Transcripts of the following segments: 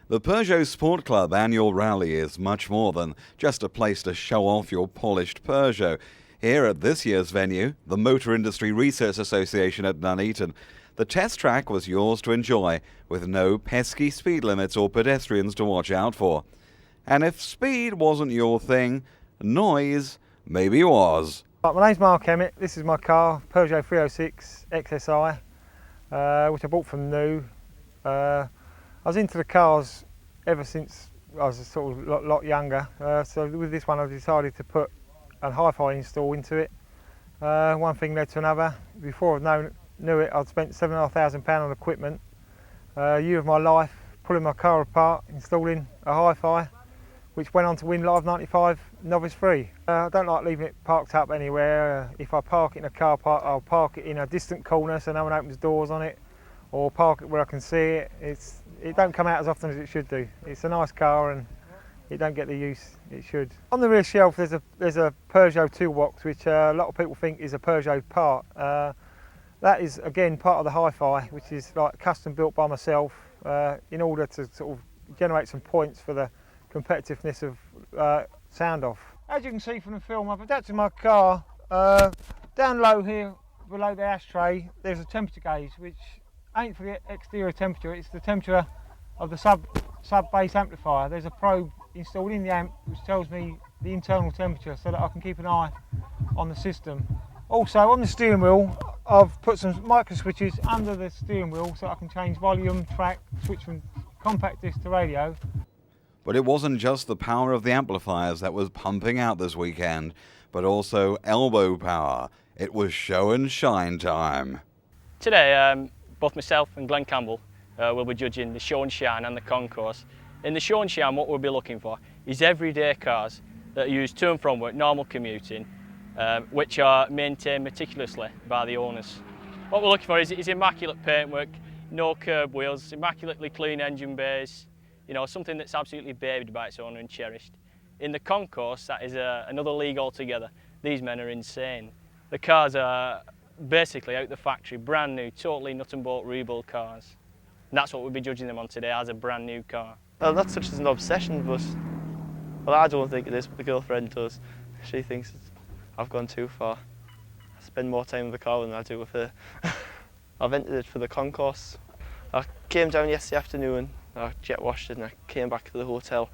The Peugeot Sport Club annual rally is much more than just a place to show off your polished Peugeot. Here at this year's venue, the Motor Industry Research Association at Nuneaton, the test track was yours to enjoy, with no pesky speed limits or pedestrians to watch out for. And if speed wasn't your thing, noise maybe was. My name's Mark Emmett. This is my car, Peugeot 306 XSI, which I bought from New. I was into the cars ever since I was sort of a lot younger, so with this one I decided to put a hi-fi install into it. One thing led to another. Before I knew it, I'd spent £7,500 on equipment. A year of my life pulling my car apart, installing a hi-fi, which went on to win Live 95 Novice Free. I don't like leaving it parked up anywhere. If I park it in a car park, I'll park it in a distant corner so no one opens doors on it, or park it where I can see it. It don't come out as often as it should do. It's a nice car and it don't get the use it should. On the rear shelf there's a Peugeot toolbox, which a lot of people think is a Peugeot part. That is again part of the hi-fi, which is like custom built by myself in order to sort of generate some points for the competitiveness of sound off. As you can see from the film, I've adapted my car. Down low here below the ashtray there's a temperature gauge, which ain't for the exterior temperature, it's the temperature of the sub bass amplifier. There's a probe installed in the amp which tells me the internal temperature so that I can keep an eye on the system. Also on the steering wheel I've put some micro switches under the steering wheel so I can change volume, track, switch from compact disc to radio. But it wasn't just the power of the amplifiers that was pumping out this weekend, but also elbow power. It was show and shine time. Today, both myself and Glenn Campbell will be judging the show and shine and the concourse. In the show and shine, what we'll be looking for is everyday cars that are used to and from work, normal commuting, which are maintained meticulously by the owners. What we're looking for is immaculate paintwork, no curb wheels, immaculately clean engine bays, you know, something that's absolutely babied by its owner and cherished. In the concourse, that is another league altogether. These men are insane. The cars are basically out the factory, brand new, totally nut and bolt rebuild cars. And that's what we'll be judging them on today, as a brand new car. Well, not such as an obsession, but well, I don't think it is, but the girlfriend does. She thinks I've gone too far. I spend more time with the car than I do with her. I've entered it for the concourse. I came down yesterday afternoon, I jet washed it, and I came back to the hotel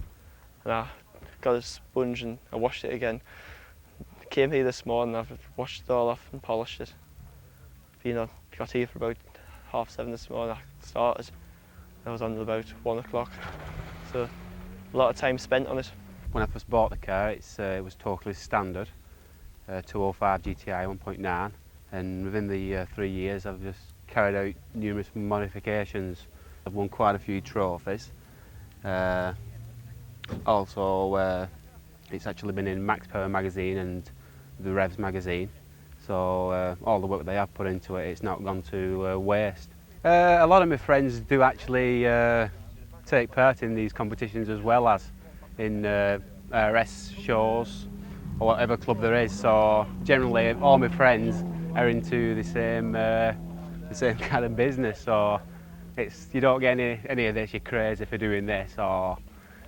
and I got a sponge and I washed it again. I came here this morning, I've washed it all off and polished it. Got here for about 7:30 this morning. I started. I was on about 1 o'clock. So a lot of time spent on it. When I first bought the car, it was totally standard, 205 GTI 1.9, and within the 3 years I've just carried out numerous modifications. I've won quite a few trophies. Also, it's actually been in Max Power magazine and the Revs magazine. So all the work they have put into it, it's not gone to waste. A lot of my friends do actually take part in these competitions, as well as in RS shows or whatever club there is. So generally all my friends are into the same kind of business. So you don't get any of this, you're crazy for doing this, or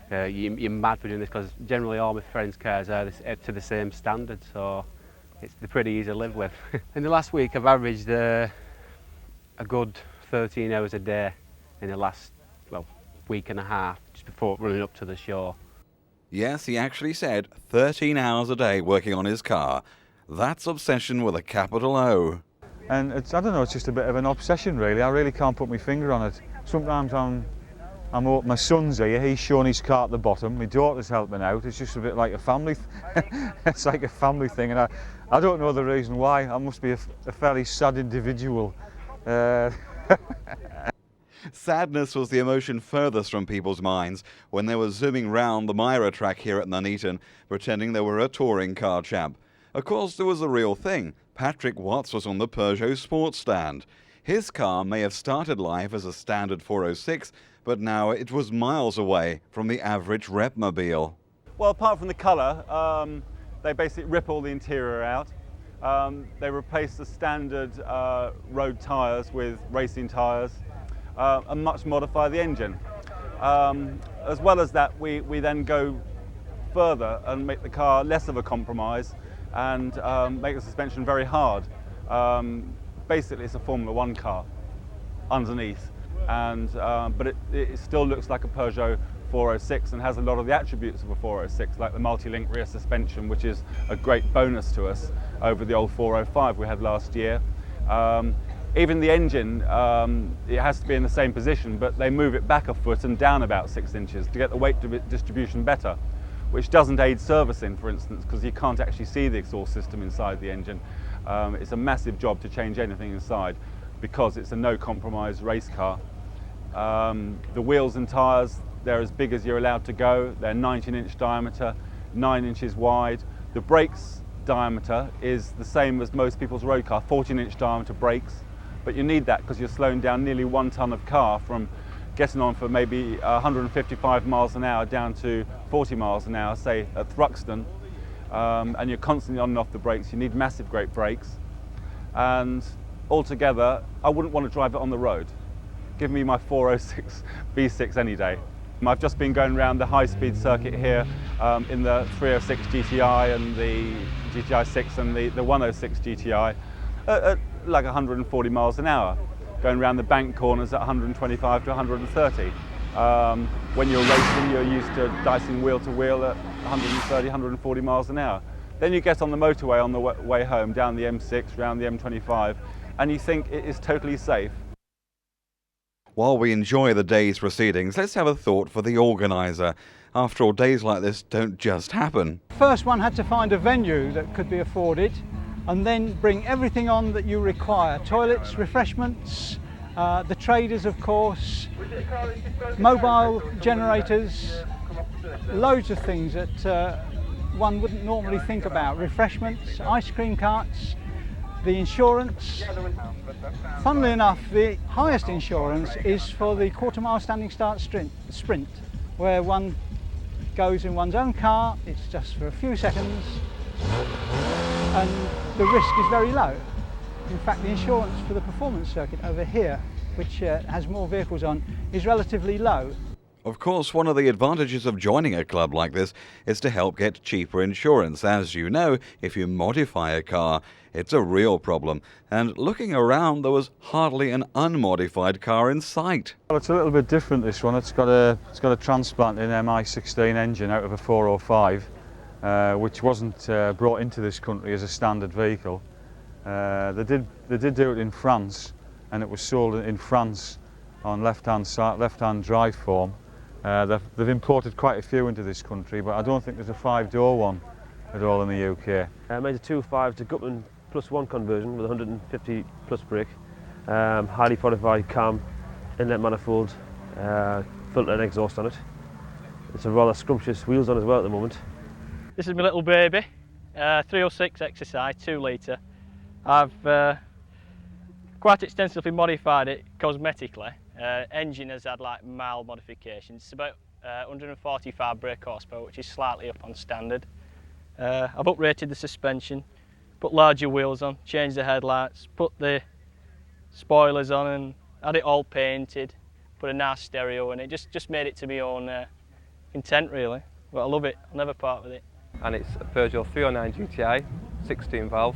you're mad for doing this, because generally all my friends' cars are to the same standard. So they're pretty easy to live with. In the last week I've averaged a good 13 hours a day in the last, week and a half, just before running up to the show. Yes, he actually said 13 hours a day working on his car. That's obsession with a capital O. And I don't know, it's just a bit of an obsession really. I really can't put my finger on it. Sometimes my son's here, he's showing his car at the bottom, my daughter's helping out. It's just a bit like a family, it's like a family thing, and I don't know the reason why. I must be a fairly sad individual. Sadness was the emotion furthest from people's minds when they were zooming round the Myra track here at Nuneaton, pretending they were a touring car champ. Of course, there was the real thing. Patrick Watts was on the Peugeot sports stand. His car may have started life as a standard 406, but now it was miles away from the average repmobile. Well, apart from the colour, they basically rip all the interior out. They replace the standard road tyres with racing tyres and much modify the engine. As well as that, we then go further and make the car less of a compromise and make the suspension very hard. Basically, it's a Formula One car underneath, and but it still looks like a Peugeot 406 and has a lot of the attributes of a 406, like the multi-link rear suspension, which is a great bonus to us over the old 405 we had last year. Even the engine, it has to be in the same position, but they move it back a foot and down about 6 inches to get the weight distribution better, which doesn't aid servicing, for instance, because you can't actually see the exhaust system inside the engine. It's a massive job to change anything inside because it's a no compromise race car. The wheels and tyres, they're as big as you're allowed to go. They're 19-inch diameter, 9 inches wide. The brakes diameter is the same as most people's road car, 14-inch diameter brakes. But you need that because you're slowing down nearly 1 tonne of car from getting on for maybe 155 miles an hour down to 40 miles an hour, say at Thruxton. And you're constantly on and off the brakes. You need massive great brakes. And altogether, I wouldn't want to drive it on the road. Give me my 406 V6 any day. I've just been going around the high-speed circuit here in the 306 GTI and the GTI 6 and the 106 GTI at like 140 miles an hour, going around the bank corners at 125 to 130. When you're racing, you're used to dicing wheel to wheel at 130, 140 miles an hour. Then you get on the motorway on the way home, down the M6, round the M25, and you think it is totally safe. While we enjoy the day's proceedings, let's have a thought for the organiser. After all, days like this don't just happen. First one had to find a venue that could be afforded and then bring everything on that you require. Toilets, refreshments, the traders of course, mobile generators, loads of things that one wouldn't normally think about. Refreshments, ice cream carts, the insurance. Funnily enough, the highest insurance is for the quarter-mile standing start sprint, where one goes in one's own car. It's just for a few seconds and the risk is very low. In fact, the insurance for the performance circuit over here, which has more vehicles on, is relatively low. Of course, one of the advantages of joining a club like this is to help get cheaper insurance. As you know, if you modify a car, it's a real problem. And looking around, there was hardly an unmodified car in sight. Well, it's a little bit different, this one. It's got a transplanted MI16 engine out of a 405, which wasn't brought into this country as a standard vehicle. They did do it in France, and it was sold in France on left-hand drive form. They've imported quite a few into this country, but I don't think there's a 5-door one at all in the UK. I made a 2.5 to Gutman +1 conversion with 150 plus brake, highly modified cam, inlet manifold, filter and exhaust on it. It's a rather scrumptious wheels on as well at the moment. This is my little baby, 306 XSI 2 litre. I've quite extensively modified it cosmetically. Engine has had like mild modifications. It's about 145 brake horsepower, which is slightly up on standard. I've uprated the suspension, put larger wheels on, changed the headlights, put the spoilers on and had it all painted, put a nice stereo in it, just made it to my own intent really. But I love it, I'll never part with it. And it's a Peugeot 309 GTI, 16 valve,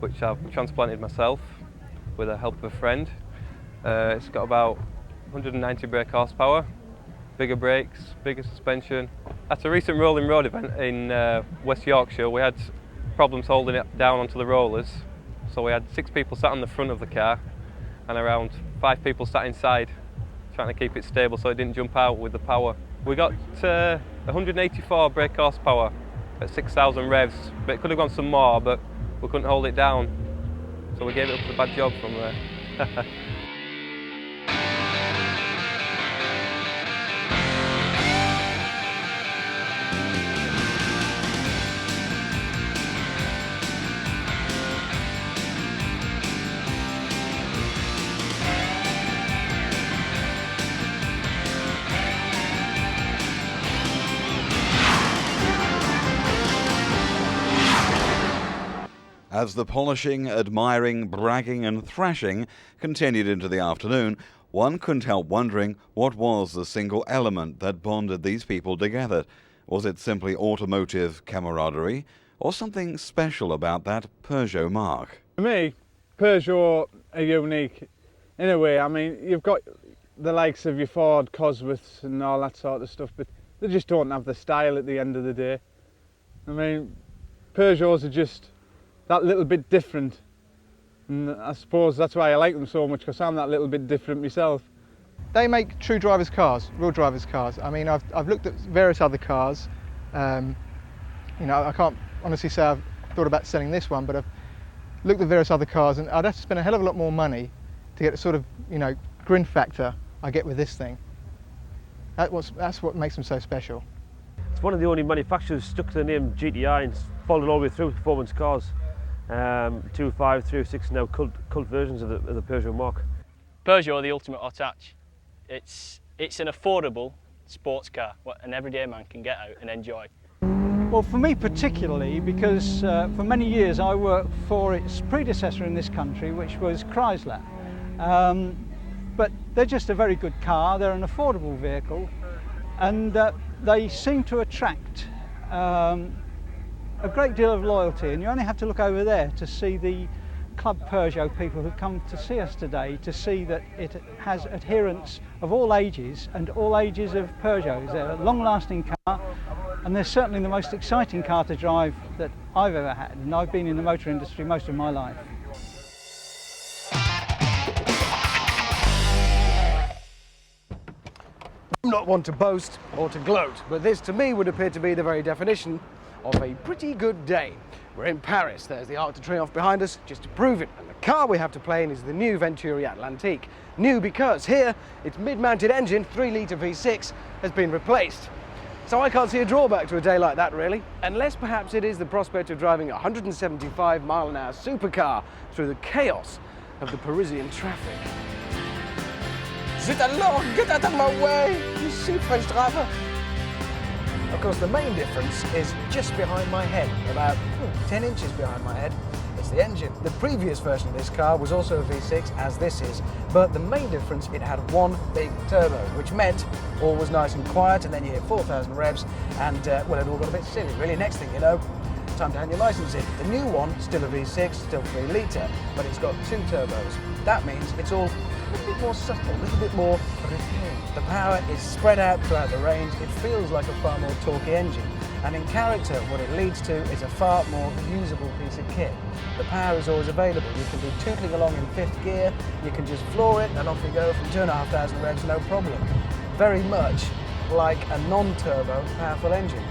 which I've transplanted myself with the help of a friend. It's got about 190 brake horsepower, bigger brakes, bigger suspension. At a recent rolling road event in West Yorkshire, we had problems holding it down onto the rollers. So we had 6 people sat on the front of the car and around 5 people sat inside, trying to keep it stable so it didn't jump out with the power. We got 184 brake horsepower at 6,000 revs, but it could have gone some more, but we couldn't hold it down. So we gave it up to the bad job from there. As the polishing, admiring, bragging and thrashing continued into the afternoon, One couldn't help wondering what was the single element that bonded these people together. Was it simply automotive camaraderie, or something special about that Peugeot marque? For me, Peugeot are unique in a way. I mean, you've got the likes of your Ford Cosworths and all that sort of stuff, but they just don't have the style at the end of the day. I mean, Peugeots are just that little bit different, and I suppose that's why I like them so much, because I'm that little bit different myself. They make true drivers' cars, real drivers' cars. I mean, I've looked at various other cars. You know, I can't honestly say I've thought about selling this one, but I've looked at various other cars, and I'd have to spend a hell of a lot more money to get the sort of, you know, grin factor I get with this thing. That's what makes them so special. It's one of the only manufacturers stuck to the name GTI and followed all the way through performance cars. 2.5, 3.6 now cult versions of the Peugeot marque. Peugeot are the ultimate hot hatch. It's an affordable sports car, what an everyday man can get out and enjoy. Well, for me particularly, because for many years I worked for its predecessor in this country, which was Chrysler. But they're just a very good car, they're an affordable vehicle, and they seem to attract a great deal of loyalty, and you only have to look over there to see the Club Peugeot people who come to see us today, to see that it has adherents of all ages and all ages of Peugeots. They're a long-lasting car, and they're certainly the most exciting car to drive that I've ever had, and I've been in the motor industry most of my life. I'm not one to boast or to gloat, but this to me would appear to be the very definition of a pretty good day. We're in Paris, there's the Arc de Triomphe behind us, just to prove it, and the car we have to play in is the new Venturi Atlantique. New because here, its mid-mounted engine, 3-litre V6, has been replaced. So I can't see a drawback to a day like that really, unless perhaps it is the prospect of driving a 175-mile-an-hour supercar through the chaos of the Parisian traffic. Zut alors, get out of my way, you see French driver. Of course, the main difference is just behind my head, about 10 inches behind my head. It's the engine. The previous version of this car was also a V6, as this is, but the main difference, it had one big turbo, which meant all was nice and quiet, and then you hit 4,000 revs, and well, it all got a bit silly, really. Next thing you know, time to hand your license in. The new one, still a V6, still 3-litre, but it's got 2 turbos. That means it's all a little bit more supple, a little bit more refined. The power is spread out throughout the range. It feels like a far more torquey engine. And in character, what it leads to is a far more usable piece of kit. The power is always available. You can be tootling along in 5th gear, you can just floor it, and off you go from 2,500 revs, no problem. Very much like a non-turbo powerful engine.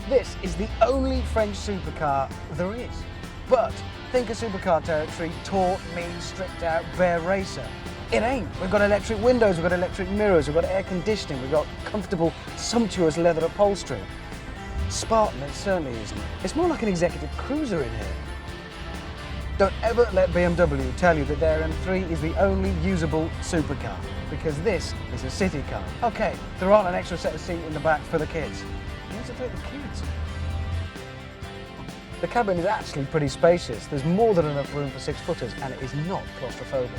This is the only French supercar there is. But think of supercar territory, taut, mean, stripped out, bare racer. It ain't. We've got electric windows, we've got electric mirrors, we've got air conditioning, we've got comfortable, sumptuous leather upholstery. Spartan, it certainly isn't. It's more like an executive cruiser in here. Don't ever let BMW tell you that their M3 is the only usable supercar, because this is a city car. Okay, there aren't an extra set of seats in the back for the kids. You have to take the kids. The cabin is actually pretty spacious. There's more than enough room for 6-footers, and it is not claustrophobic.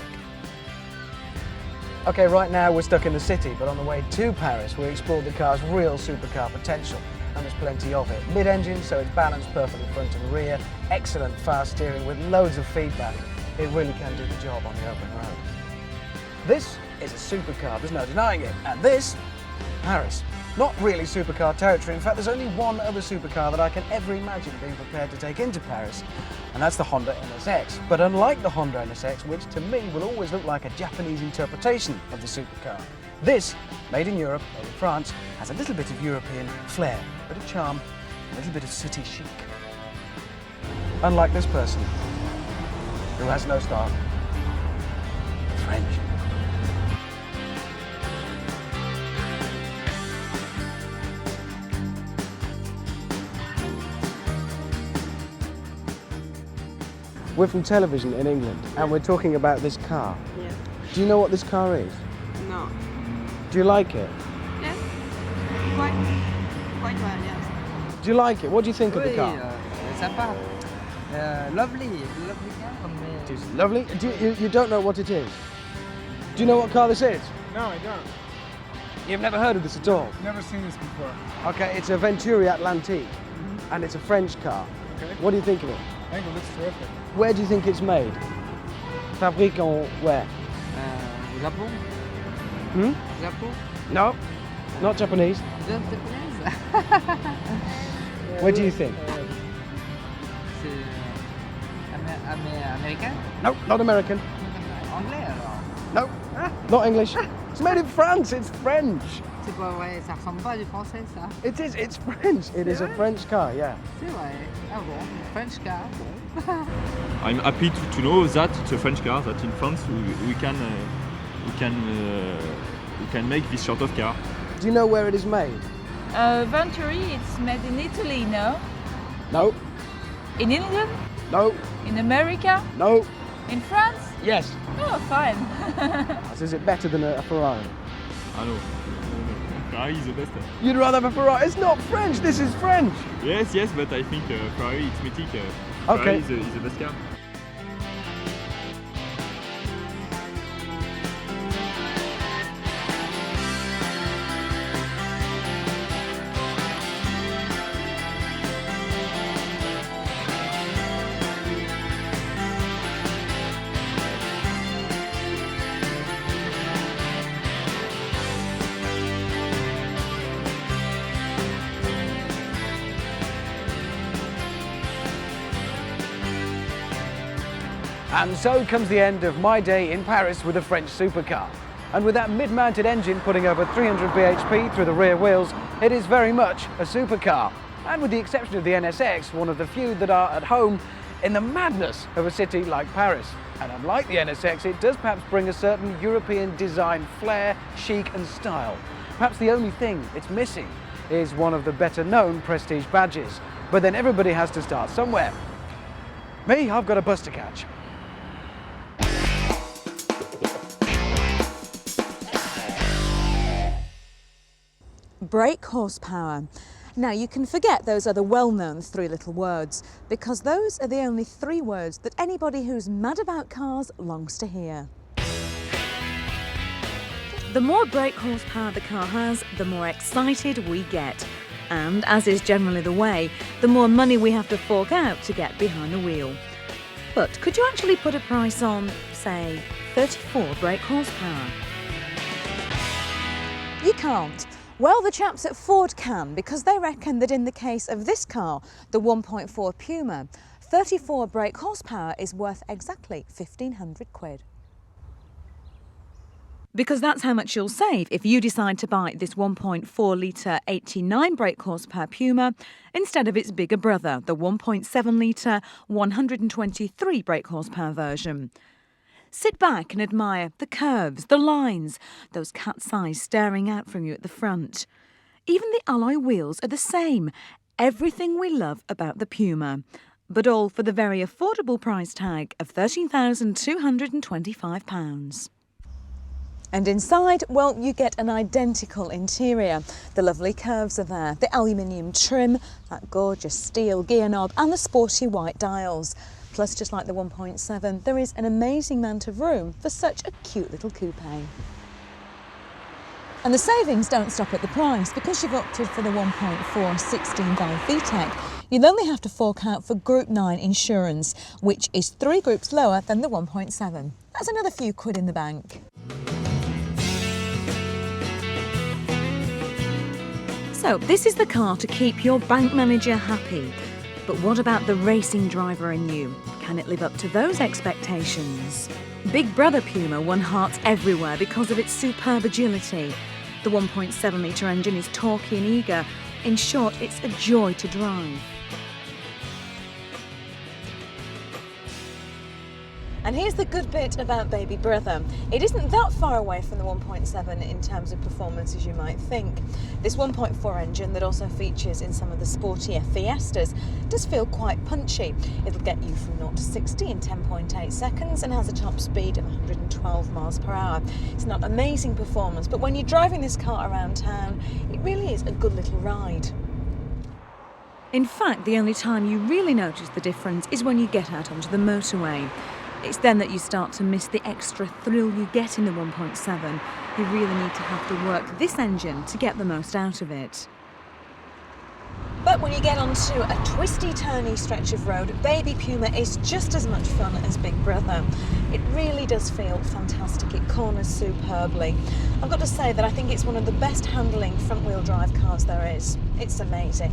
Okay, right now we're stuck in the city, but on the way to Paris, we explored the car's real supercar potential, and there's plenty of it. Mid-engine, so it's balanced perfectly front and rear, excellent fast steering with loads of feedback. It really can do the job on the open road. This is a supercar, there's no denying it, and this, Paris. Not really supercar territory. In fact, there's only one other supercar that I can ever imagine being prepared to take into Paris, and that's the Honda NSX. But unlike the Honda NSX, which to me will always look like a Japanese interpretation of the supercar, this, made in Europe, made in France, has a little bit of European flair, a bit of charm, a little bit of city chic. Unlike this person, who has no style. French. We're from television in England, and we're talking about this car. Yeah. Do you know what this car is? No. Do you like it? Yes. Quite well, yes. Do you like it? What do you think of the car? Sympa. Lovely car. It's lovely. You don't know what it is? Do you know what car this is? No, I don't. You've never heard of this at all? Never seen this before. Okay, it's a Venturi Atlantique, and it's a French car. Okay. What do you think of it? I think it looks terrific. Where do you think it's made? Fabrique en where? Japon? Japon? No, not Japanese. Japanese? Where do you think? C'est américain? No, not American. Anglais alors? No, not English. It's made in France, it's French. C'est pas vrai, ça ressemble pas à du français ça? It is, it's French. It is a French car, yeah. C'est vrai. Ah bon, French car. I'm happy to know that it's a French car, that in France we can make this sort of car. Do you know where it is made? Venturi, it's made in Italy, no? No. In England? No. In America? No. In France? Yes. Oh, fine. So is it better than a Ferrari? I know. Ferrari is the best. You'd rather have a Ferrari? It's not French, this is French. Yes, but I think Ferrari, it's mythic. Okay. Ferrari is the best car. And so comes the end of my day in Paris with a French supercar. And with that mid-mounted engine putting over 300 bhp through the rear wheels, it is very much a supercar. And with the exception of the NSX, one of the few that are at home in the madness of a city like Paris. And unlike the NSX, it does perhaps bring a certain European design flair, chic and style. Perhaps the only thing it's missing is one of the better known prestige badges. But then everybody has to start somewhere. Me, I've got a bus to catch. Brake horsepower. Now you can forget those other well-known three little words, because those are the only three words that anybody who's mad about cars longs to hear. The more brake horsepower the car has, the more excited we get. And, as is generally the way, the more money we have to fork out to get behind the wheel. But could you actually put a price on, say, 34 brake horsepower? You can't. Well, the chaps at Ford can, because they reckon that in the case of this car, the 1.4 Puma, 34 brake horsepower is worth exactly 1,500 quid. Because that's how much you'll save if you decide to buy this 1.4 litre 89 brake horsepower Puma instead of its bigger brother, the 1.7 litre 123 brake horsepower version. Sit back and admire the curves, the lines, those cat's eyes staring out from you at the front. Even the alloy wheels are the same. Everything we love about the Puma. But all for the very affordable price tag of £13,225. And inside, well, you get an identical interior. The lovely curves are there, the aluminium trim, that gorgeous steel gear knob and the sporty white dials. Plus, just like the 1.7, there is an amazing amount of room for such a cute little coupe. And the savings don't stop at the price. Because you've opted for the 1.4 16-valve VTEC, you'll only have to fork out for Group 9 insurance, which is 3 groups lower than the 1.7. That's another few quid in the bank. So, this is the car to keep your bank manager happy. But what about the racing driver in you? Can it live up to those expectations? Big Brother Puma won hearts everywhere because of its superb agility. The 1.7 litre engine is torquey and eager. In short, it's a joy to drive. And here's the good bit about Baby Brother. It isn't that far away from the 1.7 in terms of performance as you might think. This 1.4 engine that also features in some of the sportier Fiestas does feel quite punchy. It'll get you from 0 to 60 in 10.8 seconds and has a top speed of 112 miles per hour. It's not amazing performance, but when you're driving this car around town, it really is a good little ride. In fact, the only time you really notice the difference is when you get out onto the motorway. It's then that you start to miss the extra thrill you get in the 1.7. You really need to have to work this engine to get the most out of it. But when you get onto a twisty, turny stretch of road, baby Puma is just as much fun as Big Brother. It really does feel fantastic. It corners superbly. I've got to say that I think it's one of the best handling front-wheel drive cars there is. It's amazing.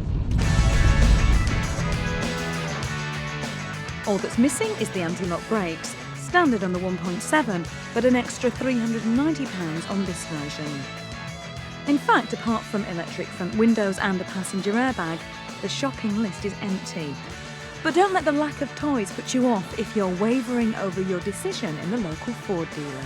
All that's missing is the anti-lock brakes, standard on the 1.7, but an extra £390 on this version. In fact, apart from electric front windows and a passenger airbag, the shopping list is empty. But don't let the lack of toys put you off if you're wavering over your decision in the local Ford dealer.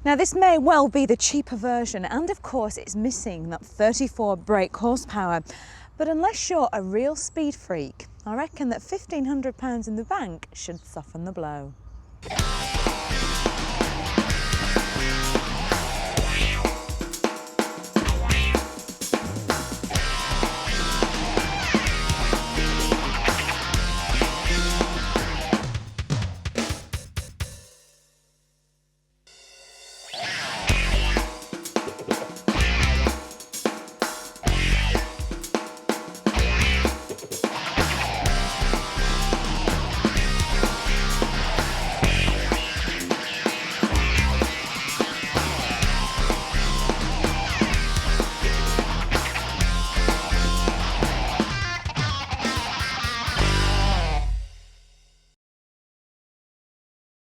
Now this may well be the cheaper version, and of course it's missing that 34 brake horsepower. But unless you're a real speed freak, I reckon that £1,500 in the bank should soften the blow.